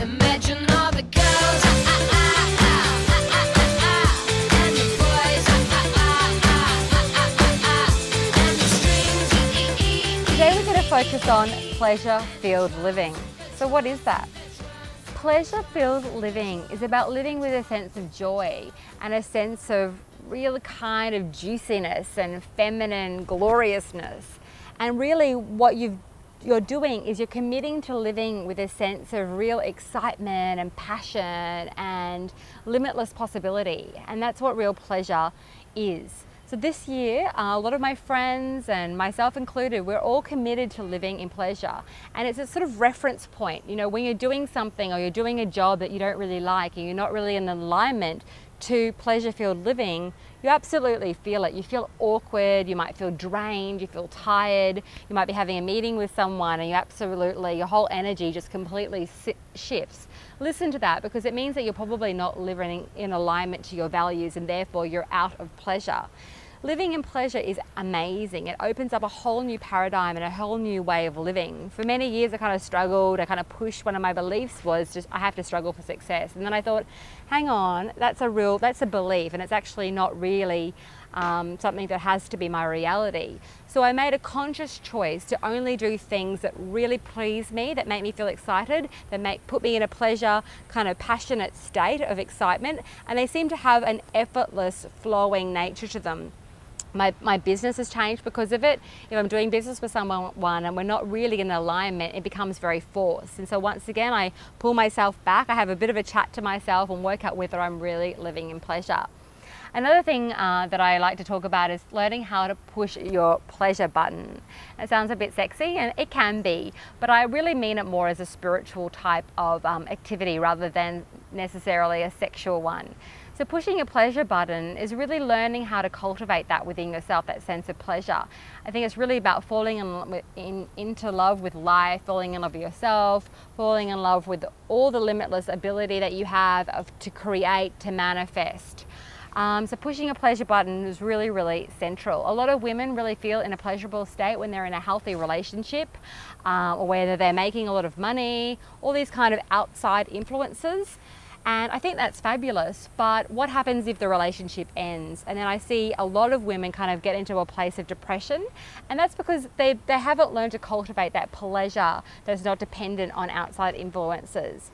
Imagine all the girls, and the boys, and the strings. Today we're going to focus on pleasure-filled living. So what is that? Pleasure-filled living is about living with a sense of joy and a sense of real kind of juiciness and feminine gloriousness. And really what you're doing is you're committing to living with a sense of real excitement and passion and limitless possibility. And that's what real pleasure is. So this year, a lot of my friends and myself included, we're all committed to living in pleasure. And it's a sort of reference point. You know, when you're doing something or you're doing a job that you don't really like and you're not really in alignment to pleasure-filled living, you absolutely feel it. You feel awkward, you might feel drained, you feel tired, you might be having a meeting with someone and you absolutely, your whole energy just completely shifts. Listen to that, because it means that you're probably not living in alignment to your values and therefore you're out of pleasure. Living in pleasure is amazing. It opens up a whole new paradigm and a whole new way of living. For many years I kind of struggled, I kind of pushed. One of my beliefs was just I have to struggle for success. And then I thought, hang on, that's a belief, and it's actually not really something that has to be my reality. So I made a conscious choice to only do things that really please me, that make me feel excited, that put me in a pleasure, kind of passionate state of excitement, and they seem to have an effortless flowing nature to them. My business has changed because of it. If I'm doing business with someone and we're not really in alignment, it becomes very forced. And so once again, I pull myself back, I have a bit of a chat to myself and work out whether I'm really living in pleasure. Another thing that I like to talk about is learning how to push your pleasure button. It sounds a bit sexy, and it can be, but I really mean it more as a spiritual type of activity rather than necessarily a sexual one. So pushing your pleasure button is really learning how to cultivate that within yourself, that sense of pleasure. I think it's really about falling into love with life, falling in love with yourself, falling in love with all the limitless ability that you have to create, to manifest. So pushing a pleasure button is really, really central. A lot of women really feel in a pleasurable state when they're in a healthy relationship, or whether they're making a lot of money, all these kind of outside influences. And I think that's fabulous, but what happens if the relationship ends? And then I see a lot of women kind of get into a place of depression, and that's because they haven't learned to cultivate that pleasure that's not dependent on outside influences.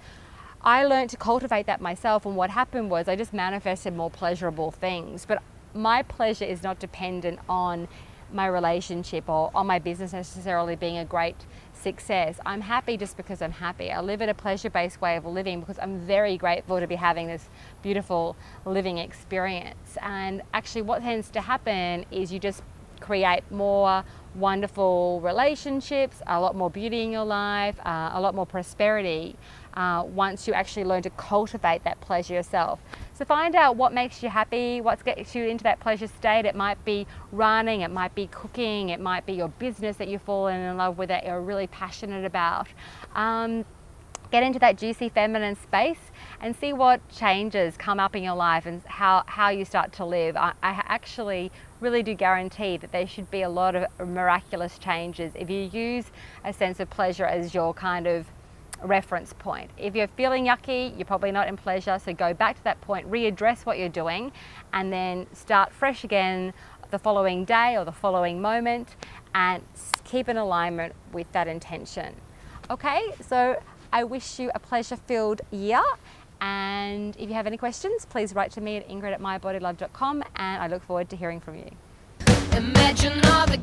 I learned to cultivate that myself, and what happened was I just manifested more pleasurable things. But my pleasure is not dependent on my relationship or on my business necessarily being a great success. I'm happy just because I'm happy. I live in a pleasure-based way of living because I'm very grateful to be having this beautiful living experience. And actually what tends to happen is you just create more wonderful relationships, a lot more beauty in your life, a lot more prosperity once you actually learn to cultivate that pleasure yourself. So find out what makes you happy, what gets you into that pleasure state. It might be running, it might be cooking, it might be your business that you've fallen in love with, that you're really passionate about. Get into that juicy feminine space and see what changes come up in your life and how you start to live. I actually really do guarantee that there should be a lot of miraculous changes if you use a sense of pleasure as your kind of reference point. If you're feeling yucky, you're probably not in pleasure, so go back to that point, readdress what you're doing, and then start fresh again the following day or the following moment, and keep in alignment with that intention. Okay, so I wish you a pleasure-filled year, and if you have any questions, please write to me at ingrid@mybodylove.com, and I look forward to hearing from you. Imagine all the